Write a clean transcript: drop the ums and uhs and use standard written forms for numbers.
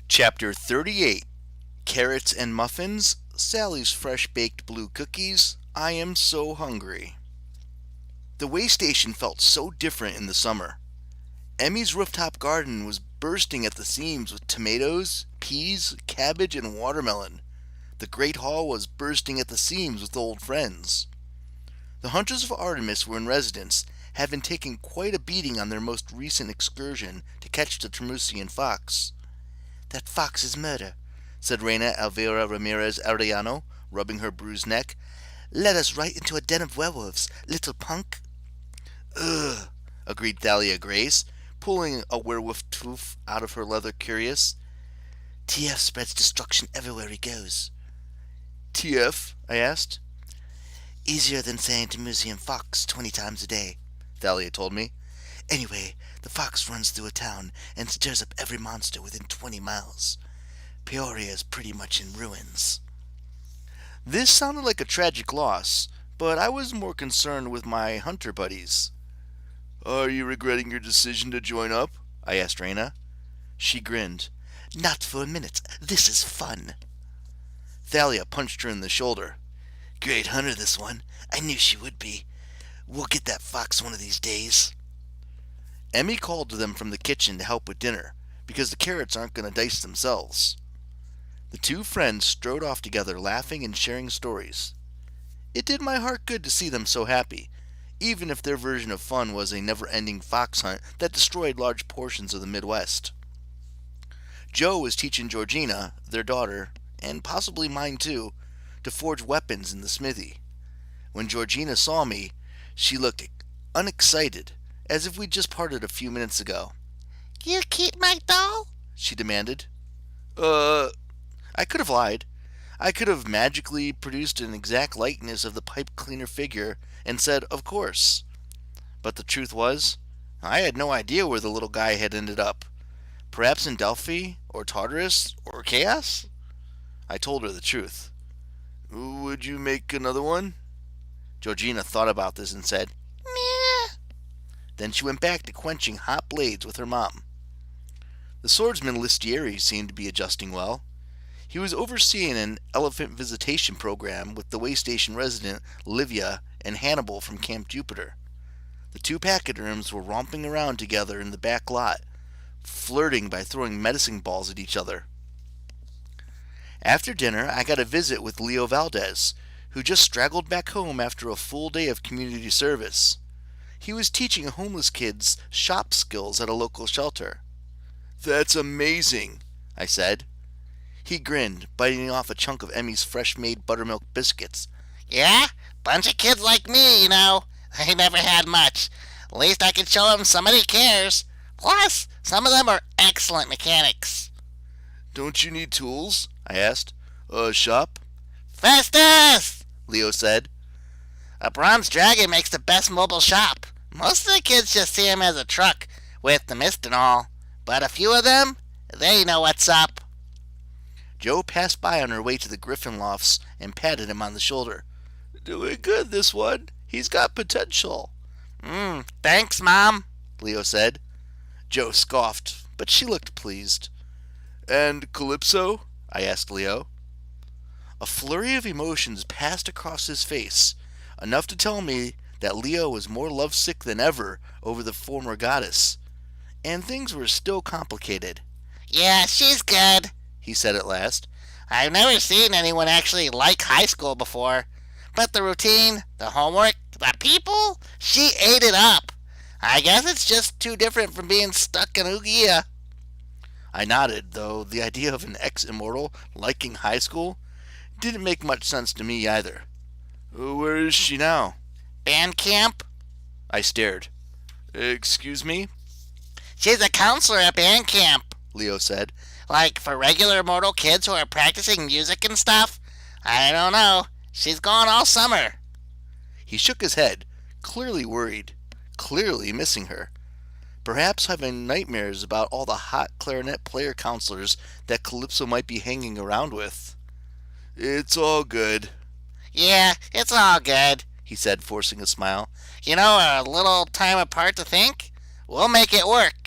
Chapter 38 Carrots and Muffins, Sally's Fresh Baked Blue Cookies, I Am So Hungry. The way station felt so different in the summer. Emmy's rooftop garden was bursting at the seams with tomatoes, peas, cabbage, and watermelon. The great hall was bursting at the seams with old friends. The Hunters of Artemis were in residence, having taken quite a beating on their most recent excursion to catch the Tremusian fox. "That fox is murder," said Reina Elvira Ramirez Arellano, rubbing her bruised neck. "Led us right into a den of werewolves, little punk." "Ugh," agreed Thalia Grace, pulling a werewolf tooth out of her leather curious. "TF spreads destruction everywhere he goes." "TF?" I asked. "Easier than saying Tremusian fox 20 times a day," Thalia told me. "Anyway, the fox runs through a town and stirs up every monster within 20 miles. Peoria is pretty much in ruins." This sounded like a tragic loss, but I was more concerned with my hunter buddies. "Are you regretting your decision to join up?" I asked Raina. She grinned. "Not for a minute. This is fun." Thalia punched her in the shoulder. "Great hunter, this one. I knew she would be. We'll get that fox one of these days." Emmy called to them from the kitchen to help with dinner, because the carrots aren't going to dice themselves. The two friends strode off together, laughing and sharing stories. It did my heart good to see them so happy, even if their version of fun was a never-ending fox hunt that destroyed large portions of the Midwest. Joe was teaching Georgina, their daughter, and possibly mine too, to forge weapons in the smithy. When Georgina saw me, she looked unexcited, as if we'd just parted a few minutes ago. "You keep my doll?" she demanded. I could have lied. I could have magically produced an exact likeness of the pipe cleaner figure and said, of course. But the truth was, I had no idea where the little guy had ended up. Perhaps in Delphi, or Tartarus, or Chaos? I told her the truth. "Would you make another one?" Georgina thought about this and said, "Meh." Then she went back to quenching hot blades with her mom. The swordsman Listieri seemed to be adjusting well. He was overseeing an elephant visitation program with the way station resident Livia and Hannibal from Camp Jupiter. The two pachyderms were romping around together in the back lot, flirting by throwing medicine balls at each other. After dinner, I got a visit with Leo Valdez, who just straggled back home after a full day of community service. He was teaching homeless kids shop skills at a local shelter. "That's amazing," I said. He grinned, biting off a chunk of Emmy's fresh-made buttermilk biscuits. "Yeah? Bunch of kids like me, you know. They never had much. At least I can show them somebody cares. Plus, some of them are excellent mechanics." "Don't you need tools?" I asked. Shop?" "Festus!" Leo said. "A bronze dragon makes the best mobile shop. Most of the kids just see him as a truck, with the mist and all. But a few of them, they know what's up." Joe passed by on her way to the Griffin Lofts and patted him on the shoulder. "Doing good, this one. He's got potential." Thanks, Mom," Leo said. Joe scoffed, but she looked pleased. "And Calypso?" I asked Leo. A flurry of emotions passed across his face, enough to tell me that Leo was more lovesick than ever over the former goddess. And things were still complicated. "Yeah, she's good," he said at last. "I've never seen anyone actually like high school before. But the routine, the homework, the people, she ate it up. I guess it's just too different from being stuck in Ugia." I nodded, though the idea of an ex-immortal liking high school didn't make much sense to me either. "Where is she now?" "Band camp?" I stared. "Excuse me?" "She's a counselor at band camp," Leo said. "Like for regular mortal kids who are practicing music and stuff. I don't know. She's gone all summer." He shook his head, clearly worried, clearly missing her. Perhaps having nightmares about all the hot clarinet player counselors that Calypso might be hanging around with. "It's all good." "Yeah, it's all good," he said, forcing a smile. "You know, a little time apart to think. We'll make it work."